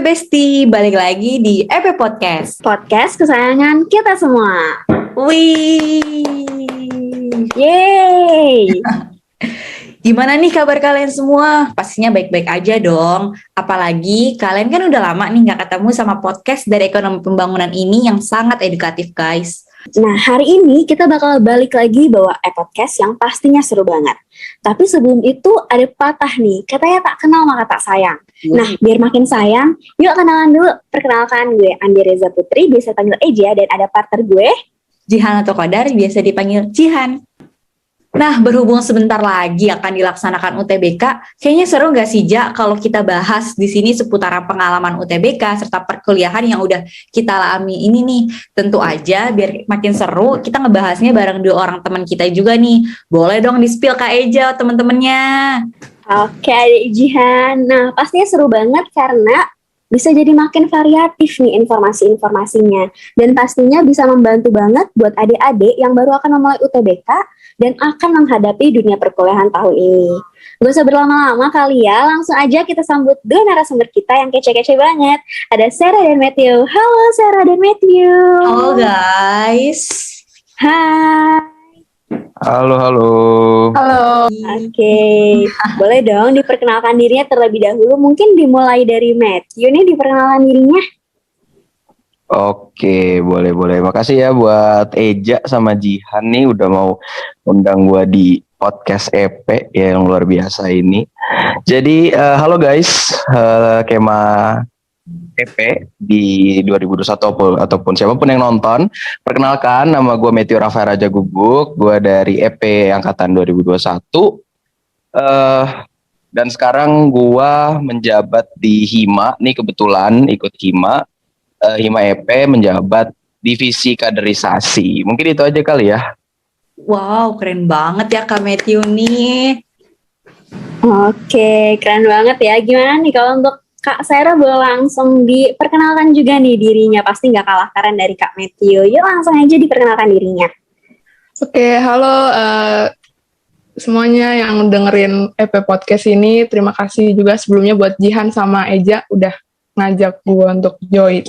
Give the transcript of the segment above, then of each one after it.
EP Besti, balik lagi di EP Podcast. Podcast kesayangan kita semua. Wih. Yeay. Gimana nih kabar kalian semua? Pastinya baik-baik aja dong. Apalagi kalian kan udah lama nih gak ketemu sama podcast dari Ekonomi Pembangunan ini yang sangat edukatif, guys. Nah, hari ini kita bakal balik lagi bawa podcast yang pastinya seru banget. Tapi sebelum itu ada pepatah nih, katanya tak kenal maka tak sayang. Nah, biar makin sayang, yuk kenalan dulu. Perkenalkan, gue Andi Reza Putri, biasa panggil Eja, dan ada partner gue Jihan atau Kodar, biasa dipanggil Jihan. Nah, berhubung sebentar lagi akan dilaksanakan UTBK, kayaknya seru nggak sih, Ja, kalau kita bahas di sini seputaran pengalaman UTBK serta perkuliahan yang udah kita alami ini nih. Tentu aja, biar makin seru, kita ngebahasnya bareng dua orang teman kita juga nih. Boleh dong di-spill Kak Eja, teman-temannya. Oke, Adik Jihan. Nah, pastinya seru banget karena bisa jadi makin variatif nih informasi-informasinya. Dan pastinya bisa membantu banget buat adik-adik yang baru akan memulai UTBK dan akan menghadapi dunia perkuliahan tahun ini. Gak usah berlama-lama kali ya, langsung aja kita sambut dua narasumber kita yang kece-kece banget. Ada Sarah dan Matthew. Halo Sarah dan Matthew. Halo guys. Hai. Halo. Oke, boleh dong diperkenalkan dirinya terlebih dahulu. Mungkin dimulai dari Matthew nih, diperkenalkan dirinya. Oke, boleh. Makasih ya buat Eja sama Jihan nih udah mau undang gua di podcast EP yang luar biasa ini. Jadi, halo guys, Kema EP di 2021 ataupun siapapun yang nonton. Perkenalkan, nama gue Matthew Rafael Raja Guguk, gue dari EP angkatan 2021. Dan sekarang gue menjabat di Hima, nih kebetulan ikut Hima EP menjabat divisi kaderisasi. Mungkin itu aja kali ya. Wow, keren banget ya Kak Matthew nih. Oke, keren banget ya. Gimana nih kalau untuk Kak Sarah, boleh langsung diperkenalkan juga nih dirinya. Pasti nggak kalah keren dari Kak Matthew. Yuk langsung aja diperkenalkan dirinya. Oke, halo semuanya yang dengerin EP Podcast ini. Terima kasih juga sebelumnya buat Jihan sama Eja udah ngajak gue untuk join.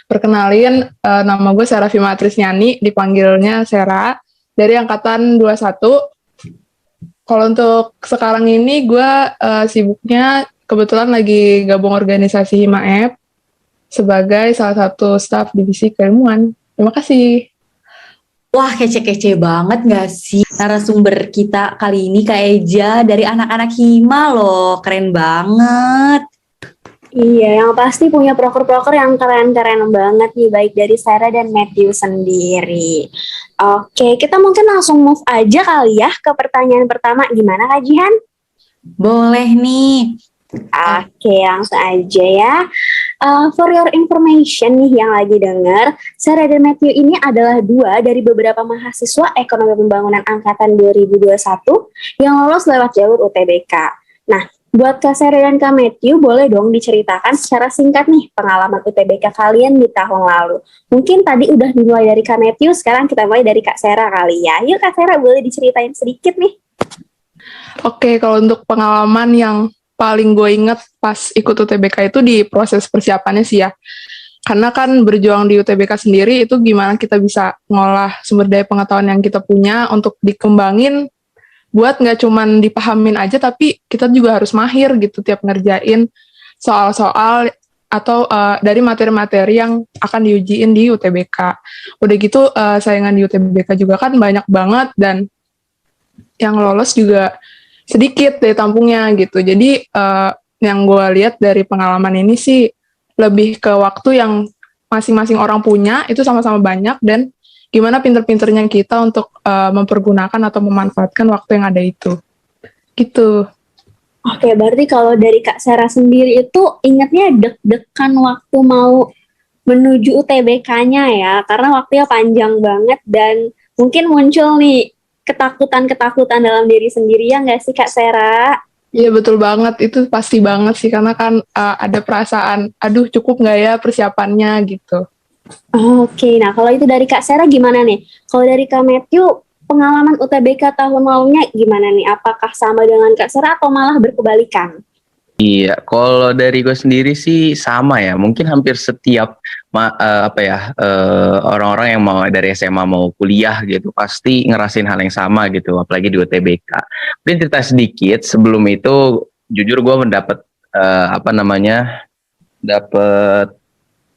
Perkenalin, nama gue Sarah Fima Trisnyani, dipanggilnya Sarah, dari Angkatan 21. Kalau untuk sekarang ini gue sibuknya kebetulan lagi gabung organisasi HIMAEP sebagai salah satu staf divisi keilmuan. Terima kasih. Wah, kece-kece banget gak sih narasumber kita kali ini Kak Eja dari anak-anak Hima loh. Keren banget. Iya, yang pasti punya proker-proker yang keren-keren banget nih, baik dari Sarah dan Matthew sendiri. Oke, kita mungkin langsung move aja kali ya ke pertanyaan pertama. Gimana Kak Jihan? Boleh nih. Oke, langsung aja ya. For your information nih yang lagi denger, Sarah dan Matthew ini adalah dua dari beberapa mahasiswa Ekonomi Pembangunan Angkatan 2021 yang lolos lewat jalur UTBK. Nah, buat Kak Sarah dan Kak Matthew, boleh dong diceritakan secara singkat nih pengalaman UTBK kalian di tahun lalu. Mungkin tadi udah dimulai dari Kak Matthew, sekarang kita mulai dari Kak Sarah kali ya. Yuk Kak Sarah, boleh diceritain sedikit nih. Oke, kalau untuk pengalaman yang paling gue inget pas ikut UTBK itu di proses persiapannya sih ya. Karena kan berjuang di UTBK sendiri itu gimana kita bisa ngolah sumber daya pengetahuan yang kita punya untuk dikembangin buat nggak cuman dipahamin aja, tapi kita juga harus mahir gitu tiap ngerjain soal-soal atau dari materi-materi yang akan diujiin di UTBK. Udah gitu saingan di UTBK juga kan banyak banget dan yang lolos juga sedikit dari tampungnya gitu. Jadi yang gue lihat dari pengalaman ini sih lebih ke waktu yang masing-masing orang punya itu sama-sama banyak dan gimana pinter-pinternya kita untuk mempergunakan atau memanfaatkan waktu yang ada itu. Gitu. Oke, berarti kalau dari Kak Sarah sendiri itu ingatnya deg-degan waktu mau menuju UTBK-nya ya, karena waktunya panjang banget dan mungkin muncul nih ketakutan-ketakutan dalam diri sendiri ya nggak sih Kak Sarah? Iya betul banget, itu pasti banget sih karena kan ada perasaan, aduh cukup nggak ya persiapannya gitu. Oke, nah kalau itu dari Kak Sarah gimana nih? Kalau dari Kak Matthew, pengalaman UTBK tahun lalunya gimana nih? Apakah sama dengan Kak Sarah atau malah berkebalikan? Iya, kalau dari gue sendiri sih sama ya. Mungkin hampir setiap orang-orang yang mau dari SMA mau kuliah gitu pasti ngerasain hal yang sama gitu, apalagi di UTBK. Mungkin cerita sedikit sebelum itu, jujur gue mendapat dapat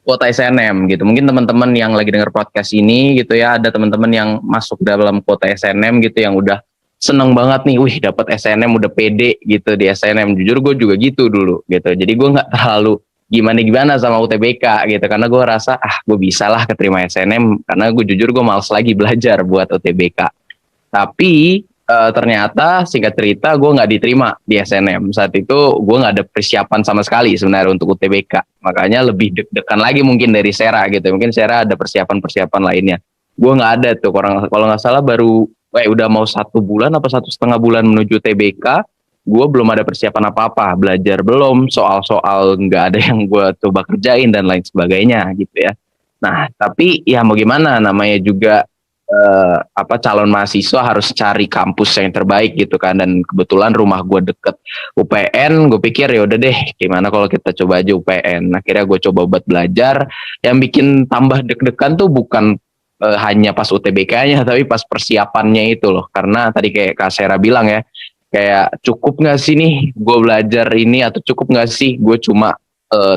kuota SNM gitu. Mungkin teman-teman yang lagi dengar podcast ini gitu ya, ada teman-teman yang masuk dalam kuota SNM gitu yang udah seneng banget nih, wih dapat SNM udah pede gitu di SNM. Jujur gue juga gitu dulu gitu. Jadi gue nggak terlalu gimana sama UTBK gitu, karena gue rasa gue bisa lah keterima SNM, karena gue jujur gue males lagi belajar buat UTBK. Tapi ternyata singkat cerita gue nggak diterima di SNM. Saat itu gue nggak ada persiapan sama sekali sebenarnya untuk UTBK. Makanya lebih deg-degan lagi mungkin dari Sera gitu. Mungkin Sera ada persiapan-persiapan lainnya. Gue nggak ada tuh. Kalau nggak salah baru udah mau 1 bulan apa 1,5 bulan menuju UTBK. Gue belum ada persiapan apa-apa. Belajar belum. Soal-soal nggak ada yang gue coba kerjain dan lain sebagainya gitu ya. Nah tapi ya mau gimana, namanya juga calon mahasiswa harus cari kampus yang terbaik gitu kan, dan kebetulan rumah gue deket UPN. Gue pikir ya udah deh, gimana kalau kita coba aja UPN. Akhirnya gue coba buat belajar. Yang bikin tambah deg-degan tuh bukan hanya pas UTBK-nya, tapi pas persiapannya itu loh. Karena tadi kayak Kak Sera bilang ya, kayak cukup nggak sih nih gue belajar ini, atau cukup nggak sih gue cuma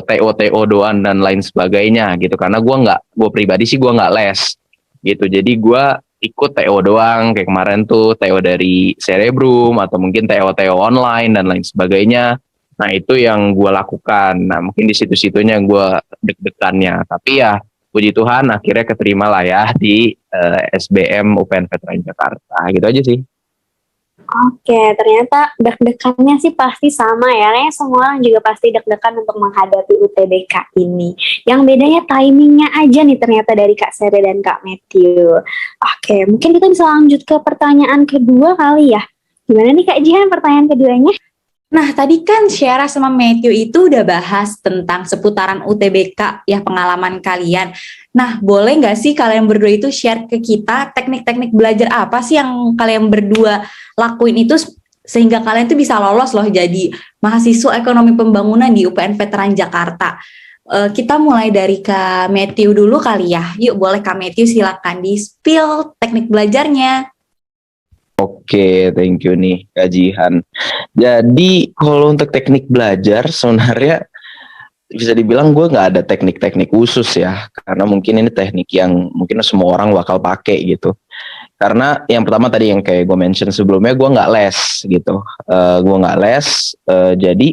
TO doang dan lain sebagainya gitu. Karena gue pribadi sih gue nggak les gitu. Jadi gue ikut TO doang, kayak kemarin tuh TO dari Cerebrum atau mungkin TO online dan lain sebagainya. Nah itu yang gue lakukan. Nah mungkin di situ-situnya gue deg-degannya. Tapi ya puji Tuhan akhirnya keterima lah ya di SBM UPN Veteran Jakarta. Gitu aja sih. Oke, ternyata deg-degannya sih pasti sama ya. Kayaknya semua orang juga pasti deg-degan untuk menghadapi UTBK ini. Yang bedanya timingnya aja nih ternyata dari Kak Sere dan Kak Matthew. Oke, mungkin kita bisa lanjut ke pertanyaan kedua kali ya. Gimana nih Kak Jihan pertanyaan keduanya? Nah, tadi kan Syara sama Matthew itu udah bahas tentang seputaran UTBK ya, pengalaman kalian. Nah, boleh nggak sih kalian berdua itu share ke kita teknik-teknik belajar apa sih yang kalian berdua lakuin itu sehingga kalian tuh bisa lolos loh jadi mahasiswa ekonomi pembangunan di UPN Veteran Jakarta. Kita mulai dari Kak Matthew dulu kali ya. Yuk, boleh Kak Matthew silakan di-spill teknik belajarnya. Oke, thank you nih Kak Jihan. Jadi kalau untuk teknik belajar sebenarnya bisa dibilang gue nggak ada teknik-teknik khusus ya, karena mungkin ini teknik yang mungkin semua orang bakal pakai gitu. Karena yang pertama tadi yang kayak gue mention sebelumnya, gue nggak les gitu. Gue nggak les, jadi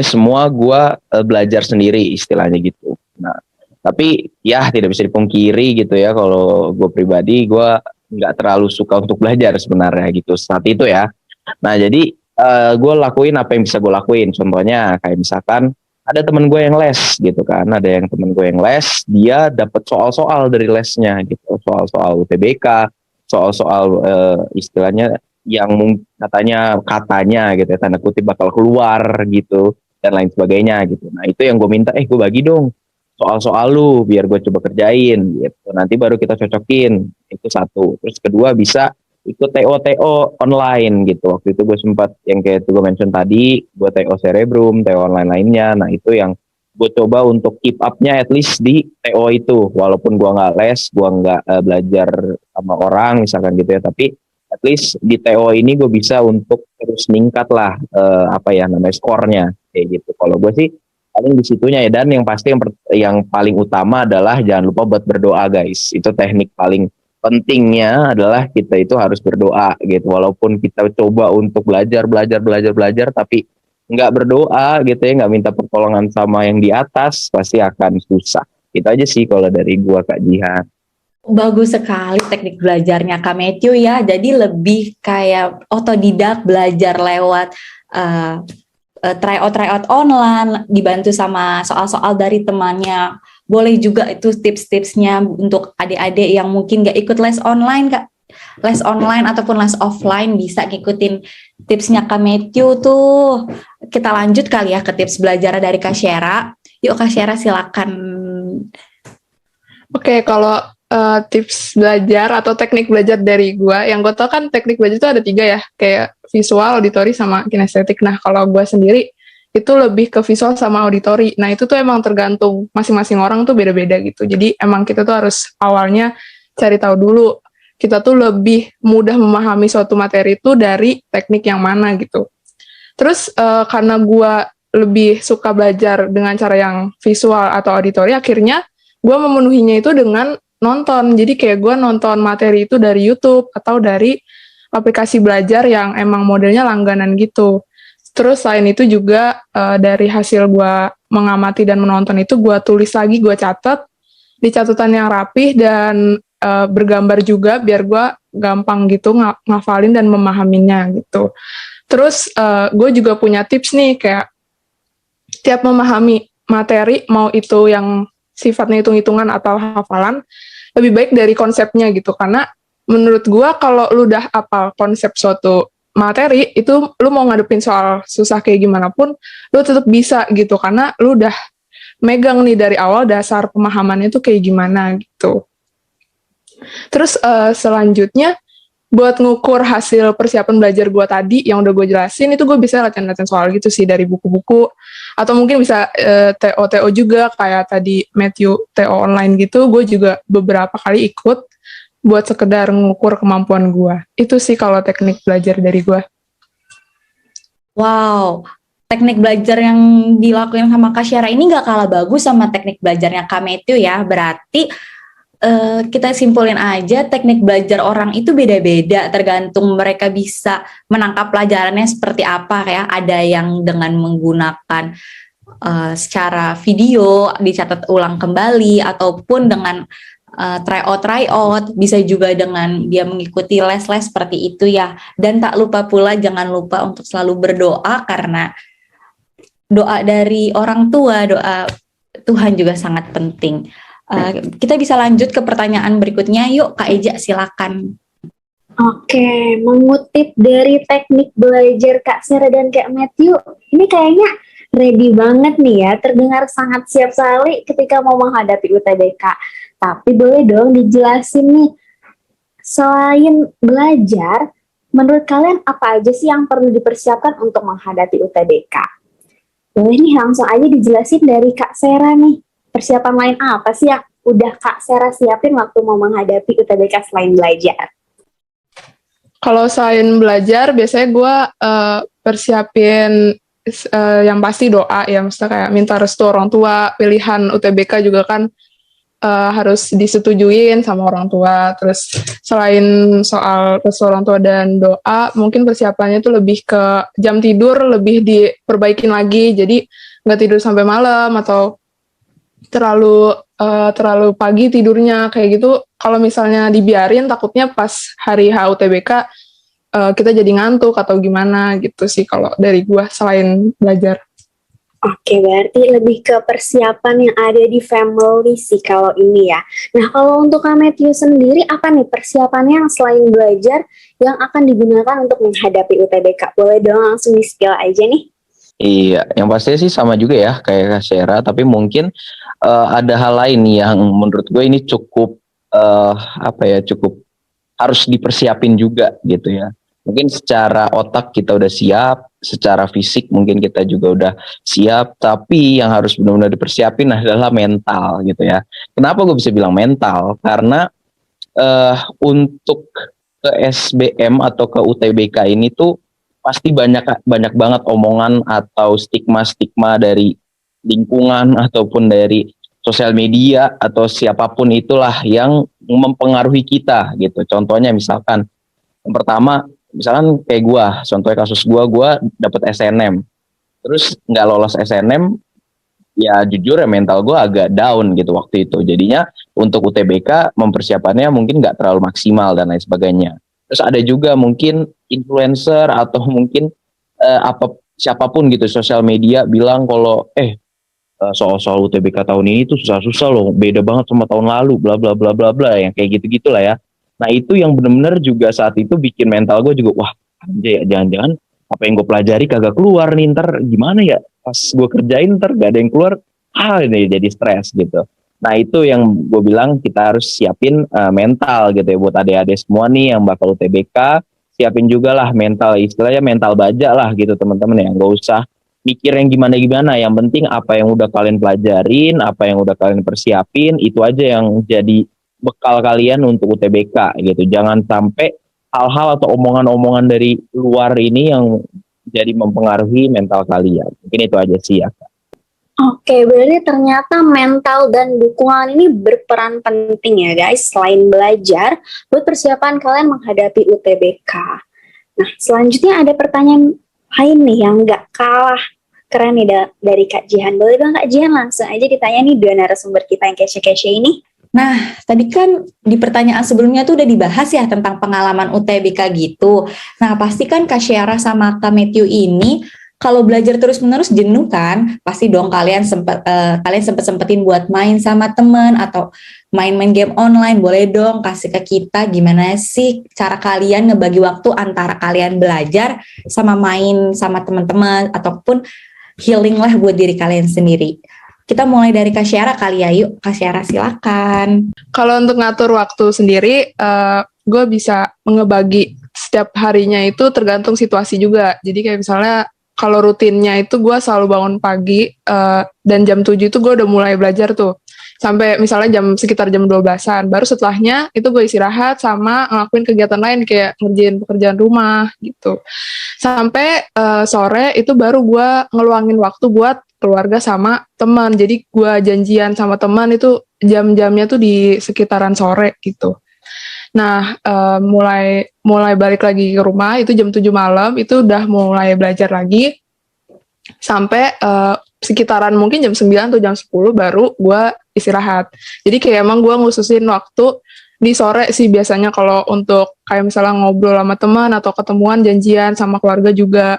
semua gue belajar sendiri istilahnya gitu. Nah tapi ya tidak bisa dipungkiri gitu ya, kalau gue pribadi gue nggak terlalu suka untuk belajar sebenarnya gitu saat itu ya. Nah jadi gue lakuin apa yang bisa gue lakuin. Contohnya kayak misalkan ada temen gue yang les gitu kan, ada yang temen gue yang les, dia dapat soal-soal dari lesnya gitu, soal-soal UTBK, soal-soal istilahnya yang katanya gitu ya, tanda kutip bakal keluar gitu dan lain sebagainya gitu. Nah itu yang gue minta, gue bagi dong soal-soal lu biar gue coba kerjain gitu, nanti baru kita cocokin. Itu satu. Terus kedua bisa ikut TO online gitu. Waktu itu gue sempat yang kayak gue mention tadi, gue TO Cerebrum, TO online lainnya. Nah itu yang gue coba untuk keep up-nya at least di TO itu, walaupun gue nggak les, gue nggak belajar sama orang misalkan gitu ya, tapi at least di TO ini gue bisa untuk terus meningkat lah skornya kayak gitu. Kalau gue sih paling di situnya ya. Dan yang pasti yang paling utama adalah jangan lupa buat berdoa guys. Itu teknik paling pentingnya adalah kita itu harus berdoa gitu. Walaupun kita coba untuk belajar tapi nggak berdoa gitu ya, nggak minta pertolongan sama yang di atas, pasti akan susah. Itu aja sih kalau dari gua Kak Jihan. Bagus sekali teknik belajarnya Kak Matthew ya. Jadi lebih kayak otodidak, belajar lewat tryout online, dibantu sama soal-soal dari temannya. Boleh juga itu tips-tipsnya untuk adik-adik yang mungkin gak ikut les online, Kak. Les online ataupun les offline bisa ngikutin tipsnya Kak Matthew tuh. Kita lanjut kali ya ke tips belajar dari Kak Syera. Yuk Kak Syera silakan. Oke, kalau tips belajar atau teknik belajar dari gue, yang gue tau kan teknik belajar itu ada 3 ya, kayak visual, auditori, sama kinestetik. Nah kalau gue sendiri itu lebih ke visual sama auditori. Nah itu tuh emang tergantung masing-masing orang tuh beda-beda gitu. Jadi emang kita tuh harus awalnya cari tahu dulu kita tuh lebih mudah memahami suatu materi itu dari teknik yang mana gitu. Terus karena gue lebih suka belajar dengan cara yang visual atau auditori, akhirnya gue memenuhinya itu dengan nonton. Jadi kayak gue nonton materi itu dari YouTube atau dari aplikasi belajar yang emang modelnya langganan gitu. Terus selain itu juga dari hasil gue mengamati dan menonton itu gue tulis lagi, gue catat di catatan yang rapih dan bergambar juga biar gue gampang gitu ngafalin dan memahaminya gitu. Terus gue juga punya tips nih kayak tiap memahami materi mau itu yang sifatnya hitung-hitungan atau hafalan lebih baik dari konsepnya gitu, karena menurut gue kalau lu udah hafal konsep suatu materi itu lu mau ngadepin soal susah kayak gimana pun lu tetap bisa gitu karena lu udah megang nih dari awal dasar pemahamannya itu kayak gimana gitu. Terus selanjutnya buat ngukur hasil persiapan belajar gue tadi yang udah gue jelasin itu gue bisa latihan-latihan soal gitu sih dari buku-buku atau mungkin bisa TO juga kayak tadi Matthew TO online gitu, gue juga beberapa kali ikut buat sekedar ngukur kemampuan gue. Itu sih kalau teknik belajar dari gue. Wow, teknik belajar yang dilakuin sama Kak Syara ini gak kalah bagus sama teknik belajarnya Kak Matthew ya. Berarti kita simpulin aja teknik belajar orang itu beda-beda tergantung mereka bisa menangkap pelajarannya seperti apa ya. Ada yang dengan menggunakan secara video dicatat ulang kembali ataupun dengan try out, bisa juga dengan dia mengikuti les-les seperti itu ya. Dan tak lupa pula jangan lupa untuk selalu berdoa karena doa dari orang tua, doa Tuhan juga sangat penting. Kita bisa lanjut ke pertanyaan berikutnya. Yuk Kak Eja silakan. Oke, mengutip dari teknik belajar Kak Syara dan Kak Matthew, ini kayaknya ready banget nih ya, terdengar sangat siap sekali ketika mau menghadapi UTBK. Tapi boleh dong dijelasin nih, selain belajar, menurut kalian apa aja sih yang perlu dipersiapkan untuk menghadapi UTBK? Boleh nih langsung aja dijelasin dari Kak Syara nih. Persiapan lain apa sih yang udah Kak Syara siapin waktu mau menghadapi UTBK selain belajar? Kalau selain belajar, biasanya gue persiapin yang pasti doa ya, misalnya kayak minta restu orang tua, pilihan UTBK juga kan harus disetujuin sama orang tua. Terus selain soal restu orang tua dan doa, mungkin persiapannya tuh lebih ke jam tidur, lebih diperbaikin lagi, jadi nggak tidur sampai malam atau terlalu pagi tidurnya kayak gitu. Kalau misalnya dibiarin takutnya pas hari HUTBK kita jadi ngantuk atau gimana gitu sih kalau dari gua selain belajar. Oke, berarti lebih ke persiapan yang ada di family sih kalau ini ya. Nah, kalau untuk Kak Matthew sendiri apa nih persiapannya yang selain belajar yang akan digunakan untuk menghadapi UTBK? Boleh dong langsung di-spill aja nih. Iya, yang pasti sih sama juga ya kayak Kak Syara, tapi mungkin ada hal lain yang menurut gue ini cukup cukup harus dipersiapin juga gitu ya. Mungkin secara otak kita udah siap, secara fisik mungkin kita juga udah siap, tapi yang harus benar-benar dipersiapin adalah mental gitu ya. Kenapa gue bisa bilang mental? Karena untuk ke SBM atau ke UTBK ini tuh pasti banyak banget omongan atau stigma dari lingkungan ataupun dari sosial media atau siapapun itulah yang mempengaruhi kita gitu. Contohnya misalkan yang pertama, misalkan kayak gue, contohnya kasus gue dapet SNM, terus nggak lolos SNM, ya jujur ya mental gue agak down gitu waktu itu. Jadinya untuk UTBK mempersiapannya mungkin nggak terlalu maksimal dan lain sebagainya. Terus ada juga mungkin influencer atau mungkin siapapun gitu sosial media bilang kalau soal UTBK tahun ini tuh susah-susah loh, beda banget sama tahun lalu, bla bla bla bla bla, yang kayak gitu-gitulah ya. Nah itu yang benar-benar juga saat itu bikin mental gue juga wah anjay, jangan-jangan apa yang gue pelajari kagak keluar nih, ntar gimana ya pas gue kerjain ntar gak ada yang keluar, ini jadi stres gitu. Nah itu yang gue bilang kita harus siapin mental gitu ya buat adik-adik semua nih yang bakal UTBK, siapin juga lah mental, istilahnya mental baja lah gitu teman-teman ya, nggak usah mikir yang gimana-gimana. Yang penting apa yang udah kalian pelajarin, apa yang udah kalian persiapin, itu aja yang jadi bekal kalian untuk UTBK gitu. Jangan sampai hal-hal atau omongan-omongan dari luar ini yang jadi mempengaruhi mental kalian. Mungkin itu aja sih ya. Oke, berarti ternyata mental dan dukungan ini berperan penting ya guys, selain belajar, buat persiapan kalian menghadapi UTBK. Nah, selanjutnya ada pertanyaan lain nih yang nggak kalah keren nih dari Kak Jihan. Boleh dong Kak Jihan langsung aja ditanya nih dua narasumber kita yang kece-kece ini. Nah, tadi kan di pertanyaan sebelumnya tuh udah dibahas ya tentang pengalaman UTBK gitu. Nah, pasti kan Kak Syara sama Kak Matthew ini kalau belajar terus-menerus jenuh kan, pasti dong kalian sempetin buat main sama teman atau main-main game online. Boleh dong kasih ke kita gimana sih cara kalian ngebagi waktu antara kalian belajar sama main sama teman-teman ataupun healing lah buat diri kalian sendiri. Kita mulai dari Kak Syara kali ya, yuk Kak Syara silakan. Kalau untuk ngatur waktu sendiri, gue bisa ngebagi setiap harinya itu tergantung situasi juga. Jadi kayak misalnya kalau rutinnya itu gue selalu bangun pagi dan jam 7 itu gue udah mulai belajar tuh. Sampai misalnya sekitar jam 12-an. Baru setelahnya itu gue istirahat sama ngelakuin kegiatan lain kayak ngerjain pekerjaan rumah gitu. Sampai sore itu baru gue ngeluangin waktu buat keluarga sama teman. Jadi gue janjian sama teman itu jam-jamnya tuh di sekitaran sore gitu. Nah, mulai balik lagi ke rumah itu jam 7 malam itu udah mulai belajar lagi sampai sekitaran mungkin jam 9 atau jam 10 baru gue istirahat. Jadi kayak emang gue ngususin waktu di sore sih biasanya kalau untuk kayak misalnya ngobrol sama teman atau ketemuan janjian sama keluarga juga.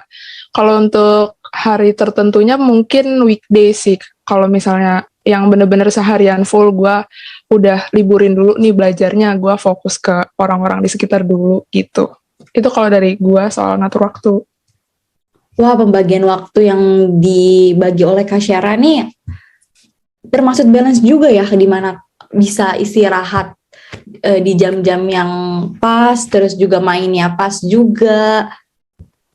Kalau untuk hari tertentunya mungkin weekday sih. Kalau misalnya yang bener-bener seharian full gue udah liburin dulu nih belajarnya, gue fokus ke orang-orang di sekitar dulu gitu. Itu kalau dari gue soal ngatur waktu. Wah, pembagian waktu yang dibagi oleh Kak Syara nih termasuk balance juga ya, di mana bisa istirahat di jam-jam yang pas, terus juga mainnya pas juga.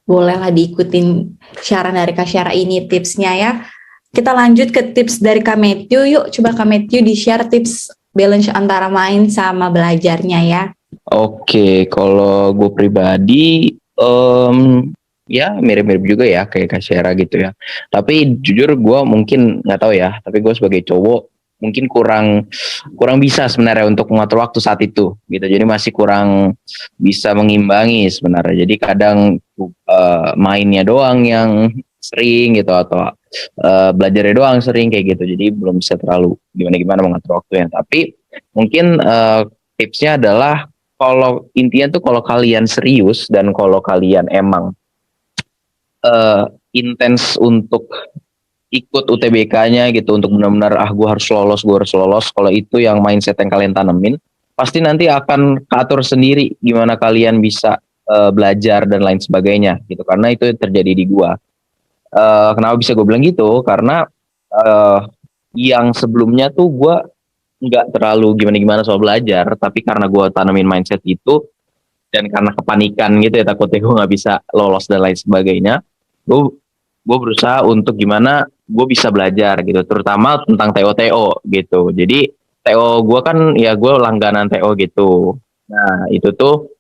Bolehlah diikutin saran dari Kak Syara ini tipsnya ya. Kita lanjut ke tips dari Kak Matthew. Yuk, coba Kak Matthew di-share tips balance antara main sama belajarnya ya. Oke, kalau gue pribadi, ya mirip-mirip juga ya kayak Kak Syara gitu ya. Tapi jujur gue mungkin nggak tahu ya. Tapi gue sebagai cowok mungkin kurang bisa sebenarnya untuk mengatur waktu saat itu gitu. Jadi masih kurang bisa mengimbangi sebenarnya. Jadi kadang mainnya doang yang sering gitu atau belajarnya doang sering kayak gitu. Jadi belum bisa terlalu gimana-gimana mengatur waktunya. Tapi mungkin tipsnya adalah kalau intinya tuh kalau kalian serius dan kalau kalian emang intens untuk ikut UTBK-nya gitu untuk benar-benar gue harus lolos. Kalau itu yang mindset yang kalian tanemin, pasti nanti akan keatur sendiri gimana kalian bisa belajar dan lain sebagainya gitu. Karena itu terjadi di gue. Kenapa bisa gue bilang gitu? Karena yang sebelumnya tuh gue nggak terlalu gimana-gimana soal belajar, tapi karena gue tanemin mindset itu dan karena kepanikan gitu ya, takutnya gue nggak bisa lolos dan lain sebagainya, gue berusaha untuk gimana gue bisa belajar gitu, terutama tentang TO gitu. Jadi TO gue kan ya gue langganan TO gitu. Nah itu tuh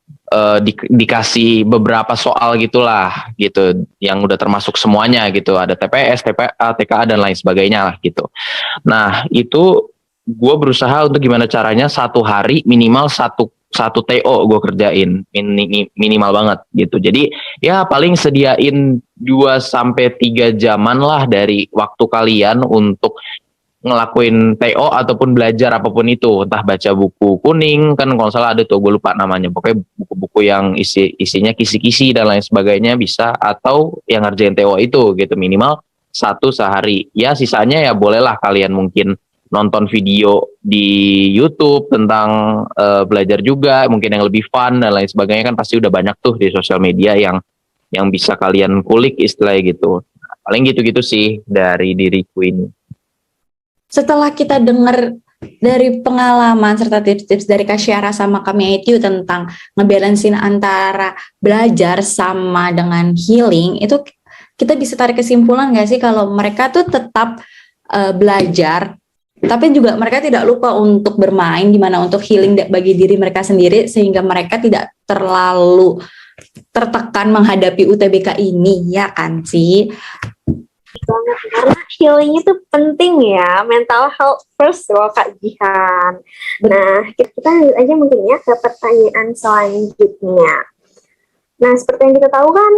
dikasih beberapa soal gitulah gitu, yang udah termasuk semuanya gitu. Ada TPS, TPA, TKA dan lain sebagainya lah gitu. Nah itu gue berusaha untuk gimana caranya satu hari minimal satu TO gue kerjain minimal banget gitu. Jadi ya paling sediain 2-3 jaman lah dari waktu kalian untuk ngelakuin TO ataupun belajar apapun itu, entah baca buku kuning kan kalau salah ada tuh, gue lupa namanya, pokoknya buku-buku yang isinya kisi-kisi dan lain sebagainya bisa, atau yang ngerjain TO itu gitu minimal satu sehari. Ya sisanya ya bolehlah kalian mungkin nonton video di YouTube tentang belajar juga, mungkin yang lebih fun dan lain sebagainya, kan pasti udah banyak tuh di sosial media yang bisa kalian kulik istilahnya gitu. Nah, paling gitu-gitu sih dari diriku ini. Setelah kita dengar dari pengalaman serta tips-tips dari Kak Syara sama Kak Matthew tentang ngebalancein antara belajar sama dengan healing, itu kita bisa tarik kesimpulan nggak sih kalau mereka tuh tetap belajar, tapi juga mereka tidak lupa untuk bermain, gimana untuk healing bagi diri mereka sendiri, sehingga mereka tidak terlalu tertekan menghadapi UTBK ini, ya kan sih? Banget, karena healing itu penting ya, mental health first loh Kak Jihan. Nah, kita lanjut aja mungkin ya ke pertanyaan selanjutnya. Nah, seperti yang kita tahu kan,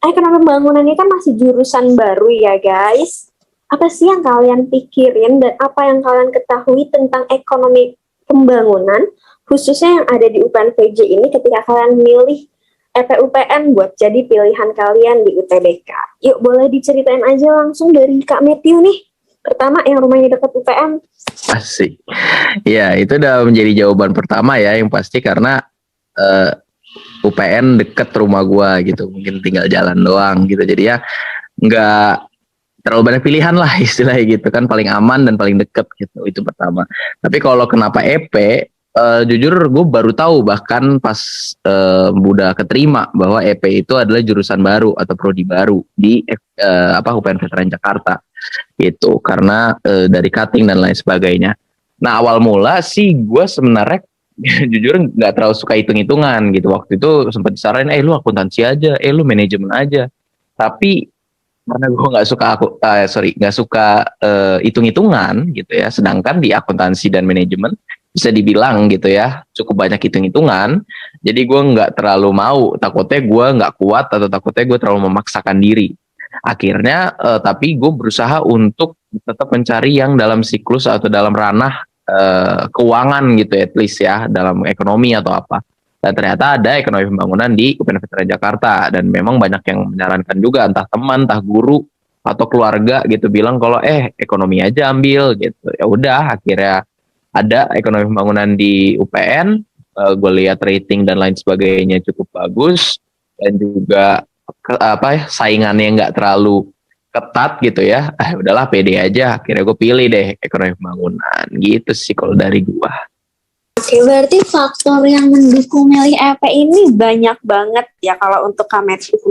ekonomi pembangunan ini kan masih jurusan baru ya guys. Apa sih yang kalian pikirin dan apa yang kalian ketahui tentang ekonomi pembangunan, khususnya yang ada di UPN VJ ini ketika kalian milih EPUPN buat jadi pilihan kalian di UTBK? Yuk, boleh diceritain aja langsung dari Kak Matthew nih. Pertama, yang rumahnya dekat UPN. Asik. Ya, itu udah menjadi jawaban pertama ya, yang pasti karena UPN deket rumah gua gitu, mungkin tinggal jalan doang gitu. Jadi ya nggak terlalu banyak pilihan lah istilahnya gitu kan, paling aman dan paling deket gitu, itu pertama. Tapi kalau kenapa EP, jujur gue baru tahu bahkan pas udah keterima bahwa EP itu adalah jurusan baru atau prodi baru di UPN Veteran Jakarta gitu, karena dari cutting dan lain sebagainya. Nah, awal mula sih gue sebenarnya jujur nggak terlalu suka hitung-hitungan gitu. Waktu itu sempat disaranin, lu akuntansi aja, lu manajemen aja. Tapi karena gue nggak suka hitung-hitungan gitu ya. Sedangkan di akuntansi dan manajemen bisa dibilang gitu ya cukup banyak hitung-hitungan. Jadi gue nggak terlalu mau, takutnya gue nggak kuat atau takutnya gue terlalu memaksakan diri. Akhirnya tapi gue berusaha untuk tetap mencari yang dalam siklus atau dalam ranah keuangan gitu, at least ya, dalam ekonomi atau apa. Dan ternyata ada ekonomi pembangunan di UPN Veteran Jakarta, dan memang banyak yang menyarankan juga, entah teman, entah guru atau keluarga gitu, bilang kalau ekonomi aja ambil gitu. Ya udah, akhirnya ada ekonomi pembangunan di UPN. Gue lihat rating dan lain sebagainya cukup bagus, dan juga saingannya nggak terlalu ketat gitu ya. Udahlah, pede aja. Akhirnya gue pilih deh ekonomi pembangunan gitu sih kalau dari gue. Oke, berarti faktor yang mendukung milih EP ini banyak banget ya kalau untuk Kak Matthew.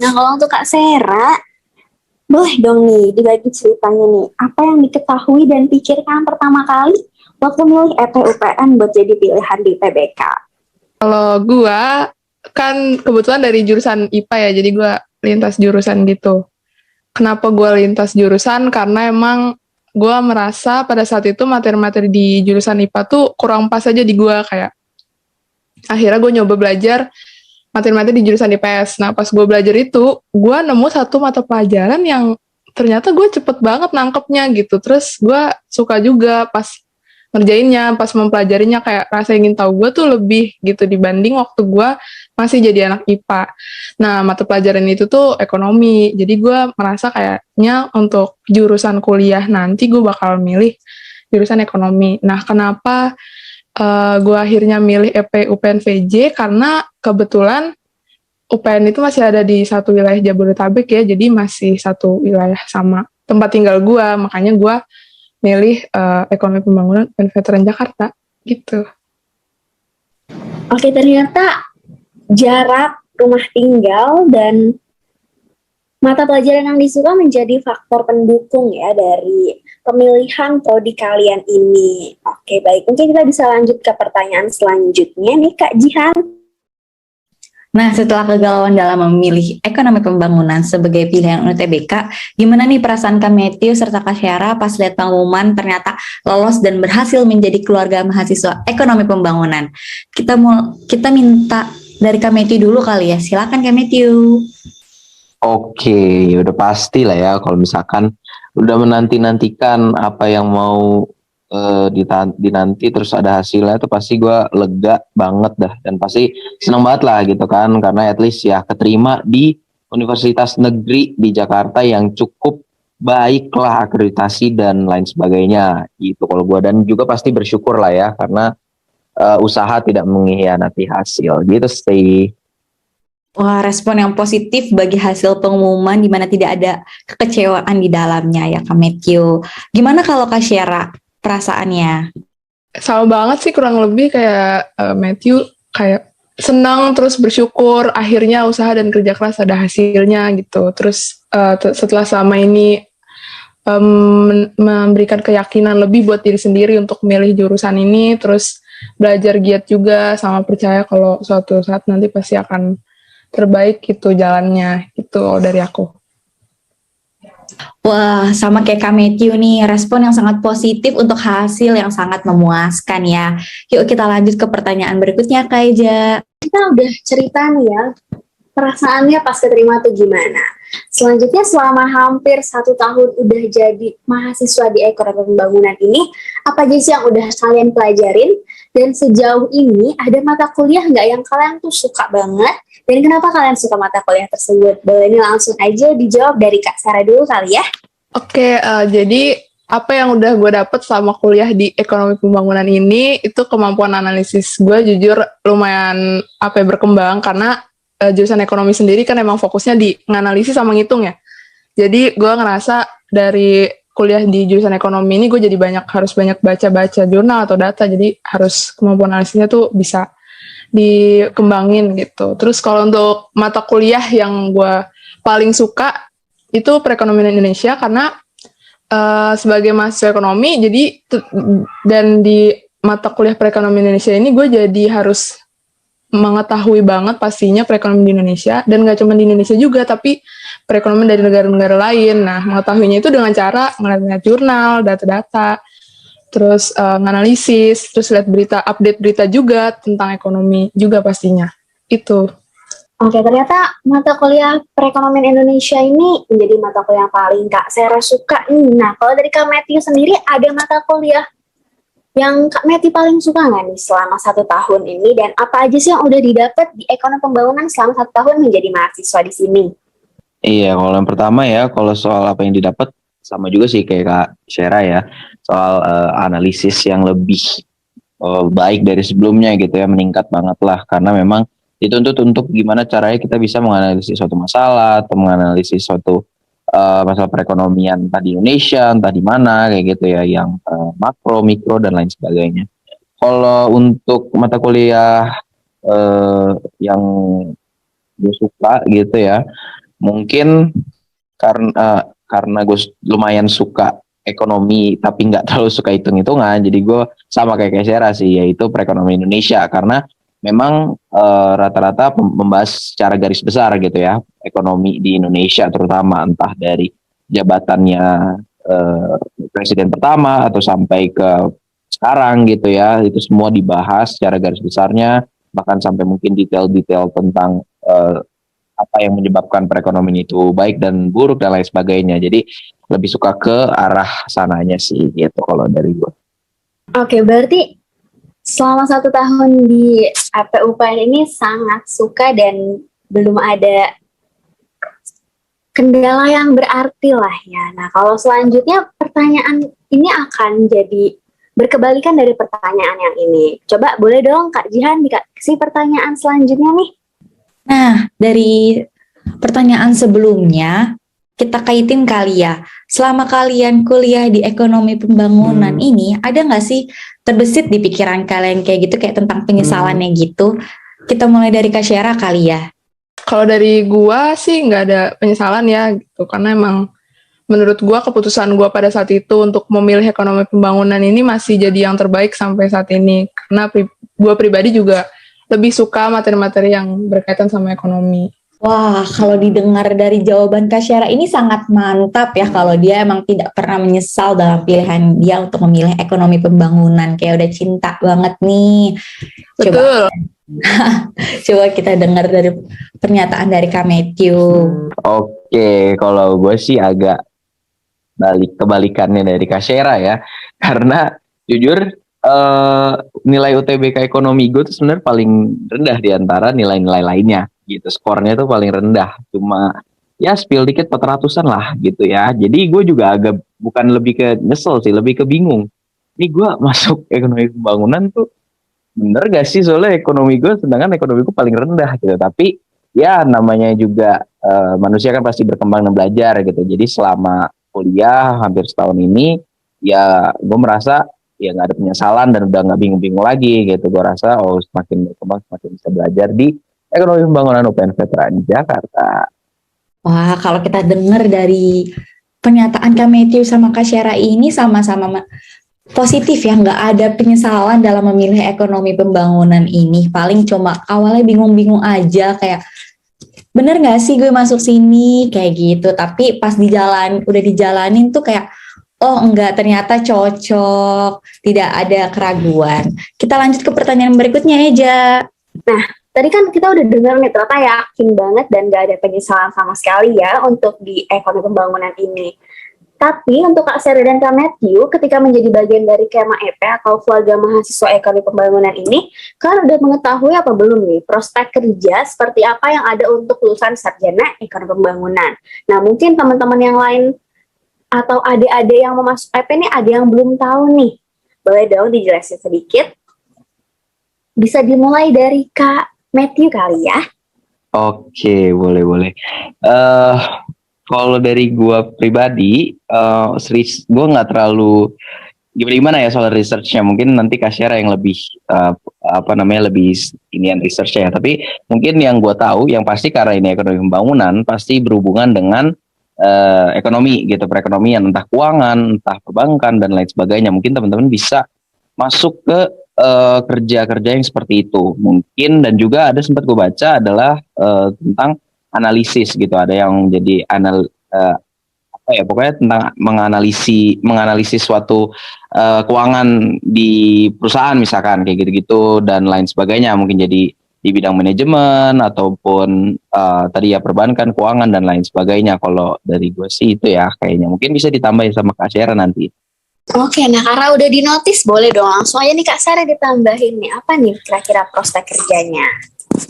Nah, kalau untuk Kak Sera, boleh dong nih dibagi ceritanya nih, apa yang diketahui dan pikirkan pertama kali waktu milih EPUPN buat jadi pilihan di UTBK? Kalau gue kan kebetulan dari jurusan IPA ya, jadi gue lintas jurusan gitu. Kenapa gue lintas jurusan? Karena emang gue merasa pada saat itu materi-materi di jurusan IPA tuh kurang pas aja di gue, kayak akhirnya gue nyoba belajar materi-materi di jurusan IPS. Nah, pas gue belajar itu, gue nemu satu mata pelajaran yang ternyata gue cepet banget nangkepnya gitu. Terus gue suka juga pas ngerjainnya, pas mempelajarinya, kayak rasa ingin tahu gue tuh lebih gitu dibanding waktu gue masih jadi anak IPA. Nah, mata pelajaran itu tuh ekonomi. Jadi gue merasa kayaknya untuk jurusan kuliah nanti gue bakal milih jurusan ekonomi. Nah, kenapa gue akhirnya milih EP UPN VJ? Karena kebetulan UPN itu masih ada di satu wilayah Jabodetabek ya, jadi masih satu wilayah sama tempat tinggal gue. Makanya gue milih ekonomi pembangunan UPN Veteran Jakarta gitu. Oke, ternyata jarak rumah tinggal dan mata pelajaran yang disuka menjadi faktor pendukung ya dari pemilihan prodi kalian ini. Oke, baik. Mungkin kita bisa lanjut ke pertanyaan selanjutnya nih Kak Jihan. Nah, setelah kegalauan dalam memilih ekonomi pembangunan sebagai pilihan UTBK, gimana nih perasaan Kak Matthew serta Kak Syara pas lihat pengumuman ternyata lolos dan berhasil menjadi keluarga mahasiswa ekonomi pembangunan? Kita minta dari Kak Matthew dulu kali ya. Silakan Kak Matthew. Oke, udah pasti lah ya kalau misalkan udah menanti-nantikan apa yang mau dinanti terus ada hasilnya, itu pasti gue lega banget dah, dan pasti senang banget lah gitu kan, karena at least ya keterima di universitas negeri di Jakarta yang cukup baik lah akreditasi dan lain sebagainya gitu kalau gue, dan juga pasti bersyukur lah ya karena usaha tidak mengkhianati hasil gitu sih. Wah, respon yang positif bagi hasil pengumuman di mana tidak ada kekecewaan di dalamnya ya Kak Matthew. Gimana kalau Kak Syara perasaannya? Sama banget sih, kurang lebih kayak Matthew, kayak senang terus bersyukur akhirnya usaha dan kerja keras ada hasilnya gitu. Terus setelah selama ini memberikan keyakinan lebih buat diri sendiri untuk milih jurusan ini, terus belajar giat juga, sama percaya kalau suatu saat nanti pasti akan terbaik gitu jalannya, itu dari aku. Wah, sama kayak Kak Matthew nih, respon yang sangat positif untuk hasil yang sangat memuaskan ya. Yuk kita lanjut ke pertanyaan berikutnya Kak Eja. Kita udah cerita nih ya, perasaannya pas keterima tuh gimana. Selanjutnya selama hampir 1 tahun udah jadi mahasiswa di ekonomi pembangunan ini, apa aja sih yang udah kalian pelajarin? Dan sejauh ini ada mata kuliah nggak yang kalian tuh suka banget? Dan kenapa kalian suka mata kuliah tersebut? Boleh ini langsung aja dijawab dari Kak Sarah dulu kali ya. Oke, jadi apa yang udah gue dapet selama kuliah di ekonomi pembangunan ini, itu kemampuan analisis gue jujur lumayan berkembang, karena jurusan ekonomi sendiri kan emang fokusnya di nganalisis sama ngitung ya. Jadi gue ngerasa dari kuliah di jurusan ekonomi ini gue jadi harus banyak baca-baca jurnal atau data, jadi harus kemampuan analisisnya tuh bisa dikembangin gitu. Terus kalau untuk mata kuliah yang gue paling suka itu perekonomian Indonesia, karena sebagai mahasiswa ekonomi, dan di mata kuliah perekonomian Indonesia ini gue jadi harus mengetahui banget pastinya perekonomian di Indonesia, dan gak cuma di Indonesia juga, tapi perekonomian dari negara-negara lain. Nah, mengetahuinya itu dengan cara ngeliat jurnal, data-data, terus nganalisis, terus lihat berita, update berita juga tentang ekonomi juga pastinya. Itu. Oke, ternyata mata kuliah perekonomian Indonesia ini menjadi mata kuliah yang paling Kak Sarah suka nih. Nah, kalau dari Kak Matthew sendiri, ada mata kuliah yang Kak Matthew paling suka nggak nih selama 1 tahun ini? Dan apa aja sih yang udah didapat di ekonomi pembangunan selama 1 tahun menjadi mahasiswa di sini? Iya, kalau yang pertama ya, kalau soal apa yang didapat sama juga sih kayak Kak Syera ya, soal analisis yang lebih baik dari sebelumnya gitu ya, meningkat banget lah, karena memang dituntut untuk gimana caranya kita bisa menganalisis suatu masalah atau menganalisis suatu masalah perekonomian entah di Indonesia, entah di mana kayak gitu ya, yang makro, mikro dan lain sebagainya. Kalau untuk mata kuliah yang gue suka gitu ya, mungkin karena gue lumayan suka ekonomi tapi nggak terlalu suka hitung-hitungan, jadi gue sama kayak Syera sih, yaitu perekonomian Indonesia, karena memang rata-rata membahas secara garis besar gitu ya ekonomi di Indonesia, terutama entah dari jabatannya presiden pertama atau sampai ke sekarang gitu ya, itu semua dibahas secara garis besarnya, bahkan sampai mungkin detail-detail tentang apa yang menyebabkan perekonomian itu baik dan buruk dan lain sebagainya. Jadi lebih suka ke arah sananya sih gitu kalau dari gue. Oke, berarti selama 1 tahun di APUPN ini sangat suka dan belum ada kendala yang berarti lah ya. Nah, kalau selanjutnya pertanyaan ini akan jadi berkebalikan dari pertanyaan yang ini. Coba boleh dong Kak Jihan dikasih pertanyaan selanjutnya nih. Nah, dari pertanyaan sebelumnya, kita kaitin kali ya. Selama kalian kuliah di ekonomi pembangunan ini, ada nggak sih terbesit di pikiran kalian kayak gitu, kayak tentang penyesalannya gitu? Kita mulai dari Kak Syera kali ya. Kalau dari gua sih nggak ada penyesalan ya gitu, karena emang menurut gua keputusan gua pada saat itu untuk memilih ekonomi pembangunan ini masih jadi yang terbaik sampai saat ini, karena gua pribadi juga lebih suka materi-materi yang berkaitan sama ekonomi. Wah, kalau didengar dari jawaban Kak Syara ini sangat mantap ya, kalau dia emang tidak pernah menyesal dalam pilihan dia untuk memilih ekonomi pembangunan, kayak udah cinta banget nih. Betul. Coba kita dengar dari pernyataan dari Kak Matthew. Oke, kalau gue sih agak kebalikannya dari Kak Syera ya, karena jujur nilai UTBK ekonomi gue tuh sebenarnya paling rendah di antara nilai-nilai lainnya gitu. Skornya tuh paling rendah, cuma ya spill dikit 400-an lah gitu ya. Jadi gue juga agak bukan lebih ke nyesel sih, lebih ke bingung. Ini gue masuk ekonomi pembangunan tuh bener gak sih, soalnya ekonomi gue, sedangkan ekonomi gue paling rendah gitu. Tapi ya namanya juga manusia kan pasti berkembang dan belajar gitu. Jadi selama kuliah hampir setahun ini ya gue merasa ya nggak ada penyesalan dan udah nggak bingung-bingung lagi gitu. Gue rasa semakin berkembang semakin bisa belajar di ekonomi pembangunan UPN Veteran Jakarta. Wah, kalau kita dengar dari pernyataan Kak Matthew sama Kak Syara ini sama-sama positif ya, nggak ada penyesalan dalam memilih ekonomi pembangunan ini. Paling cuma awalnya bingung-bingung aja kayak bener nggak sih gue masuk sini kayak gitu. Tapi pas udah dijalanin tuh kayak oh enggak, ternyata cocok, tidak ada keraguan. Kita lanjut ke pertanyaan berikutnya aja. Nah, tadi kan kita udah dengar nih, ternyata yakin banget dan gak ada penyesalan sama sekali ya untuk di ekonomi pembangunan ini. Tapi untuk Kak Seri dan Kak Matthew, ketika menjadi bagian dari Kema EP atau keluarga mahasiswa ekonomi pembangunan ini, kalian udah mengetahui apa belum nih prospek kerja seperti apa yang ada untuk lulusan sarjana ekonomi pembangunan? Nah, mungkin teman-teman yang lain atau adik-adik yang mau masuk EP nih ada yang belum tahu nih. Boleh dong dijelasin sedikit? Bisa dimulai dari Kak Matthew kali ya. Oke, boleh. Kalau dari gue pribadi, gue nggak terlalu gimana ya soal researchnya. Mungkin nanti Kak Syara yang lebih lebih inian researchnya. Tapi mungkin yang gue tahu, yang pasti karena ini ekonomi pembangunan, pasti berhubungan dengan ekonomi gitu, perekonomian, entah keuangan, entah perbankan dan lain sebagainya. Mungkin teman-teman bisa masuk ke kerja-kerja yang seperti itu mungkin. Dan juga ada sempat gue baca adalah tentang analisis gitu, ada yang jadi pokoknya tentang menganalisis suatu keuangan di perusahaan misalkan kayak gitu-gitu dan lain sebagainya. Mungkin jadi di bidang manajemen ataupun tadi ya perbankan, keuangan dan lain sebagainya. Kalau dari gue sih itu ya kayaknya. Mungkin bisa ditambahin sama Kak Syara nanti. Oke, nah karena udah dinotis, boleh dong langsung aja nih Kak Sari ditambahin nih. Apa nih kira-kira prospek kerjanya?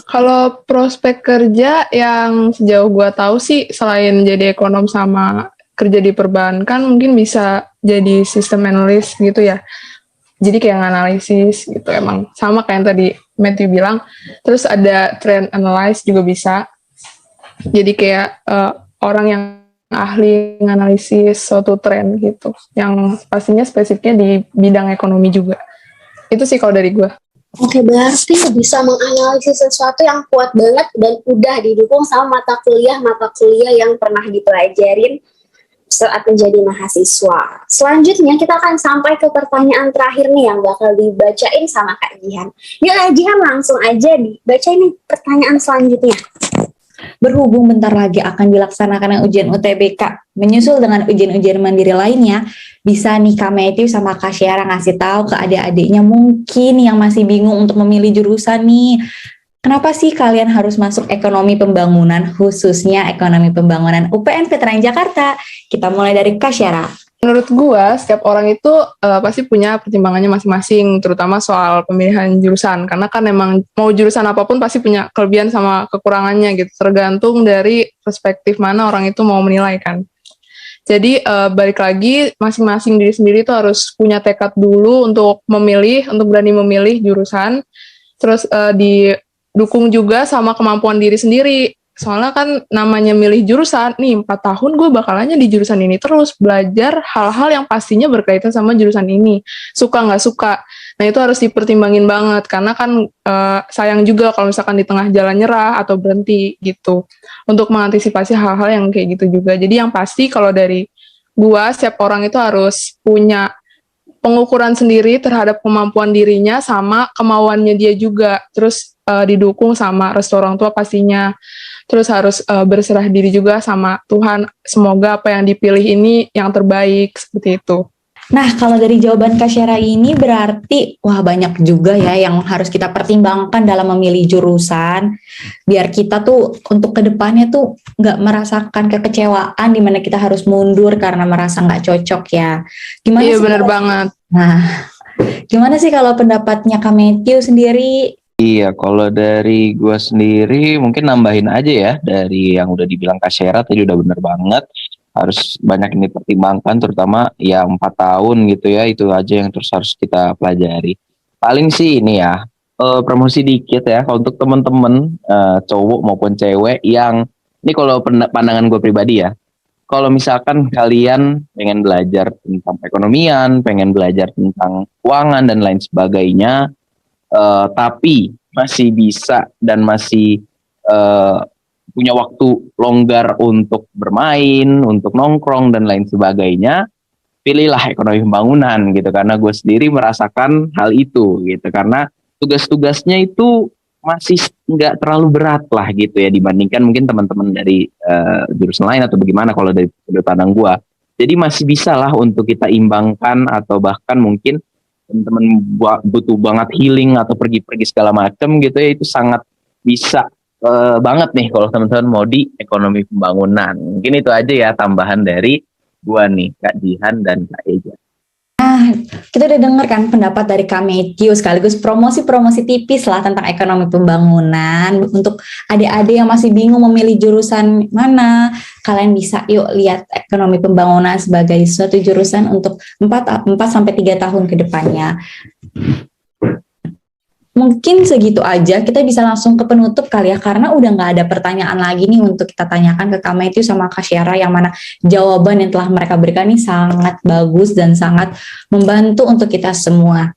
Kalau prospek kerja yang sejauh gue tahu sih, selain jadi ekonom sama kerja di perbankan, mungkin bisa jadi sistem analis gitu ya. Jadi kayak nganalisis gitu, emang sama kayak yang tadi Matthew bilang. Terus ada trend analyze juga bisa. Jadi kayak orang yang ahli nganalisis suatu tren gitu, yang pastinya spesifiknya di bidang ekonomi juga. Itu sih kalau dari gue. Oke, berarti bisa menganalisis sesuatu yang kuat banget dan udah didukung sama mata kuliah yang pernah dipelajarin saat menjadi mahasiswa. Selanjutnya kita akan sampai ke pertanyaan terakhir nih yang bakal dibacain sama Kak Jihan. Yuk Kak Jihan langsung aja dibacain nih pertanyaan selanjutnya. Berhubung bentar lagi akan dilaksanakan ujian UTBK, menyusul dengan ujian-ujian mandiri lainnya, bisa nih Kak Matthew sama Kak Syara ngasih tahu ke adik-adiknya mungkin yang masih bingung untuk memilih jurusan nih. Kenapa sih kalian harus masuk ekonomi pembangunan, khususnya ekonomi pembangunan UPN Veteran Jakarta? Kita mulai dari Kak Syara. Menurut gue, setiap orang itu pasti punya pertimbangannya masing-masing, terutama soal pemilihan jurusan. Karena kan emang mau jurusan apapun pasti punya kelebihan sama kekurangannya gitu, tergantung dari perspektif mana orang itu mau menilai kan. Jadi balik lagi, masing-masing diri sendiri itu harus punya tekad dulu untuk berani memilih jurusan. Terus didukung juga sama kemampuan diri sendiri. Soalnya kan namanya milih jurusan, nih 4 tahun gue bakalannya di jurusan ini terus, belajar hal-hal yang pastinya berkaitan sama jurusan ini, suka nggak suka. Nah itu harus dipertimbangin banget, karena kan sayang juga kalau misalkan di tengah jalan nyerah atau berhenti gitu, untuk mengantisipasi hal-hal yang kayak gitu juga. Jadi yang pasti kalau dari gue, setiap orang itu harus punya pengukuran sendiri terhadap kemampuan dirinya sama kemauannya dia juga, terus didukung sama restu orang tua pastinya. Terus harus berserah diri juga sama Tuhan, semoga apa yang dipilih ini yang terbaik, seperti itu. Nah, kalau dari jawaban Kak Syara ini berarti, wah banyak juga ya yang harus kita pertimbangkan dalam memilih jurusan, biar kita tuh untuk kedepannya tuh nggak merasakan kekecewaan di mana kita harus mundur karena merasa nggak cocok ya. Gimana Iya sih benar banget. Nah, gimana sih kalau pendapatnya Kak Matthew sendiri? Iya, kalau dari gue sendiri mungkin nambahin aja ya dari yang udah dibilang Kak Syara tadi, udah bener banget. Harus banyak ini pertimbangkan, terutama ya 4 tahun gitu ya, itu aja yang terus harus kita pelajari. Paling sih ini ya, promosi dikit ya, kalau untuk temen-temen cowok maupun cewek yang, ini kalau pandangan gue pribadi ya, kalau misalkan kalian pengen belajar tentang perekonomian, pengen belajar tentang keuangan dan lain sebagainya, tapi masih bisa dan masih punya waktu longgar untuk bermain, untuk nongkrong dan lain sebagainya, pilihlah ekonomi pembangunan gitu, karena gue sendiri merasakan hal itu gitu, karena tugas-tugasnya itu masih nggak terlalu berat lah gitu ya, dibandingkan mungkin teman-teman dari jurusan lain atau bagaimana kalau dari sudut pandang gue. Jadi masih bisa lah untuk kita imbangkan, atau bahkan mungkin teman-teman butuh banget healing atau pergi-pergi segala macam gitu ya, itu sangat bisa banget nih kalau teman-teman mau di ekonomi pembangunan. Mungkin itu aja ya tambahan dari gua nih, Kak Jihan dan Kak Eja. Kita udah denger kan pendapat dari Kak Matthew, sekaligus promosi-promosi tipis lah tentang ekonomi pembangunan. Untuk adik-adik yang masih bingung memilih jurusan mana, kalian bisa yuk lihat ekonomi pembangunan sebagai suatu jurusan untuk 4-3 tahun ke depannya. Mungkin segitu aja, kita bisa langsung ke penutup kali ya, karena udah nggak ada pertanyaan lagi nih untuk kita tanyakan ke Kak Matthew sama Kak Syara, yang mana jawaban yang telah mereka berikan ini sangat bagus dan sangat membantu untuk kita semua.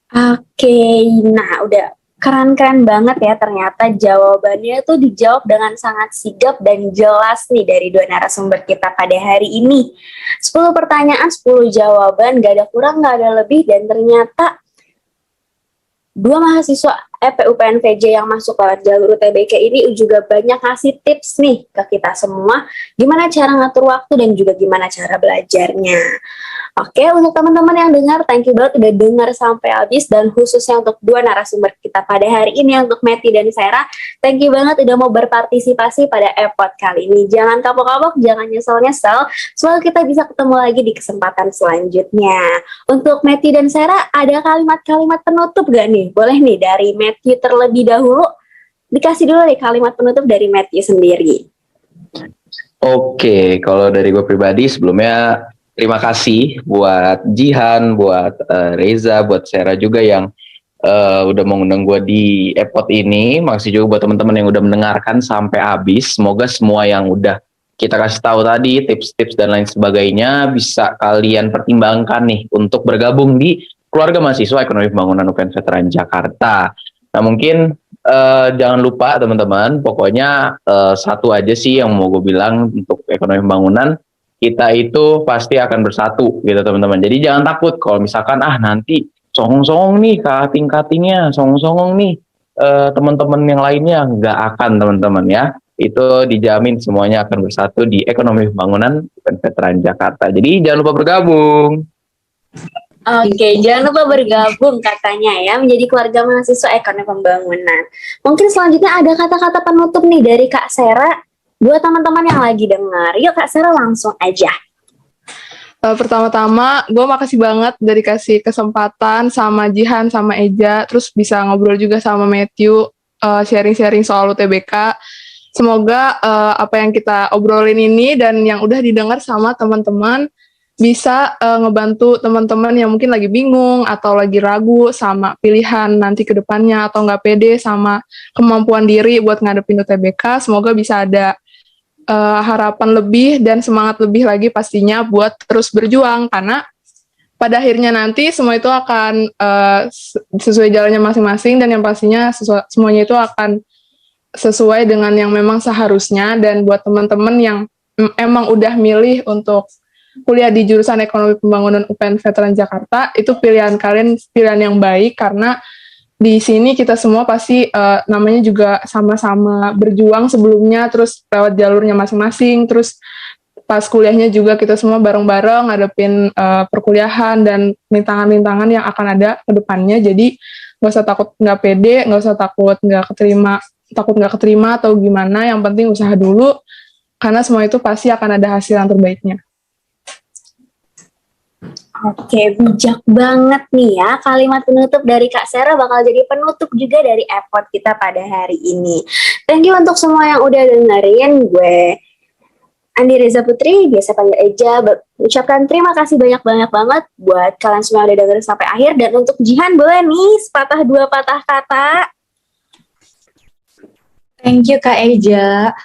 Oke, nah udah keren-keren banget ya, ternyata jawabannya tuh dijawab dengan sangat sigap dan jelas nih dari dua narasumber kita pada hari ini. 10 pertanyaan, 10 jawaban, gak ada kurang, gak ada lebih, dan ternyata dua mahasiswa FPUPNVJ yang masuk lewat jalur UTBK ini juga banyak ngasih tips nih ke kita semua, gimana cara ngatur waktu dan juga gimana cara belajarnya. Oke, untuk teman-teman yang dengar, thank you banget udah dengar sampai habis, dan khususnya untuk dua narasumber kita pada hari ini, untuk Matthew dan Sarah, thank you banget udah mau berpartisipasi pada episode kali ini. Jangan kapok-kapok, jangan nyesel-nyesel, soal kita bisa ketemu lagi di kesempatan selanjutnya. Untuk Matthew dan Sarah, ada kalimat-kalimat penutup gak nih? Boleh nih dari Matthew terlebih dahulu, dikasih dulu nih kalimat penutup dari Matthew sendiri. Oke, kalau dari gue pribadi sebelumnya terima kasih buat Jihan, buat Reza, buat Sarah juga yang udah mengundang gue di episode ini. Makasih juga buat teman-teman yang udah mendengarkan sampai habis. Semoga semua yang udah kita kasih tahu tadi, tips-tips dan lain sebagainya, bisa kalian pertimbangkan nih untuk bergabung di keluarga mahasiswa ekonomi pembangunan UPN Veteran Jakarta. Nah mungkin jangan lupa teman-teman, pokoknya satu aja sih yang mau gue bilang untuk ekonomi pembangunan, kita itu pasti akan bersatu gitu teman-teman. Jadi jangan takut kalau misalkan nanti songong-songong nih kating-katingnya, songong-songong nih teman-teman yang lainnya, nggak akan teman-teman ya. Itu dijamin semuanya akan bersatu di ekonomi pembangunan Veteran Jakarta. Jadi jangan lupa bergabung. Oke, jangan lupa bergabung katanya ya, menjadi keluarga mahasiswa ekonomi pembangunan. Mungkin selanjutnya ada kata-kata penutup nih dari Kak Sarah buat teman-teman yang lagi dengar. Yuk Kak Sarah, langsung aja. Pertama-tama, gue makasih banget udah dikasih kesempatan sama Jihan, sama Eja, terus bisa ngobrol juga sama Matthew, sharing-sharing soal UTBK. Semoga apa yang kita obrolin ini dan yang udah didengar sama teman-teman bisa ngebantu teman-teman yang mungkin lagi bingung atau lagi ragu sama pilihan nanti ke depannya, atau nggak pede sama kemampuan diri buat ngadepin UTBK. Semoga bisa ada harapan lebih dan semangat lebih lagi pastinya buat terus berjuang, karena pada akhirnya nanti semua itu akan sesuai jalannya masing-masing, dan yang pastinya semuanya itu akan sesuai dengan yang memang seharusnya. Dan buat teman-teman yang emang udah milih untuk kuliah di jurusan ekonomi pembangunan UPN Veteran Jakarta, itu pilihan kalian pilihan yang baik, karena di sini kita semua pasti namanya juga sama-sama berjuang sebelumnya, terus lewat jalurnya masing-masing, terus pas kuliahnya juga kita semua bareng-bareng ngadepin perkuliahan dan rintangan-rintangan yang akan ada ke depannya. Jadi nggak usah takut nggak pede, nggak usah takut nggak keterima atau gimana, yang penting usaha dulu, karena semua itu pasti akan ada hasil yang terbaiknya. Oke, bijak banget nih ya. Kalimat penutup dari Kak Sarah bakal jadi penutup juga dari episode kita pada hari ini. Thank you untuk semua yang udah dengerin. Gue Andi Reza Putri, biasa panggil Eja, ucapkan terima kasih banyak-banyak banget buat kalian semua yang udah dengerin sampai akhir. Dan untuk Jihan, boleh nih sepatah dua patah kata. Thank you Kak Eja.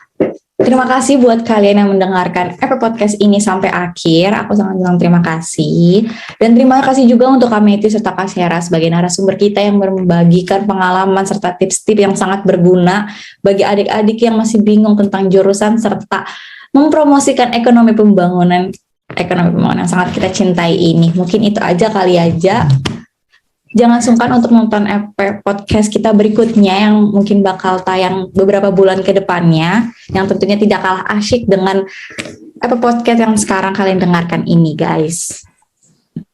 Terima kasih buat kalian yang mendengarkan EP Podcast ini sampai akhir. Aku sangat bilang terima kasih. Dan terima kasih juga untuk Kameti serta Kak Syara sebagai narasumber kita yang membagikan pengalaman serta tips-tips yang sangat berguna bagi adik-adik yang masih bingung tentang jurusan serta mempromosikan ekonomi pembangunan yang sangat kita cintai ini. Mungkin itu aja kali aja. Jangan sungkan untuk nonton EP Podcast kita berikutnya yang mungkin bakal tayang beberapa bulan ke depannya, yang tentunya tidak kalah asyik dengan EP Podcast yang sekarang kalian dengarkan ini, guys.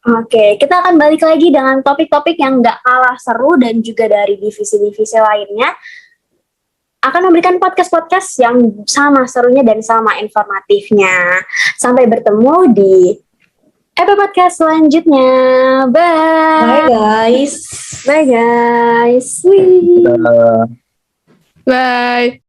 Oke, kita akan balik lagi dengan topik-topik yang gak kalah seru dan juga dari divisi-divisi lainnya akan memberikan podcast-podcast yang sama serunya dan sama informatifnya. Sampai bertemu di EP Podcast selanjutnya. Bye. Bye, guys. Bye guys. Wih. Uh, Bye.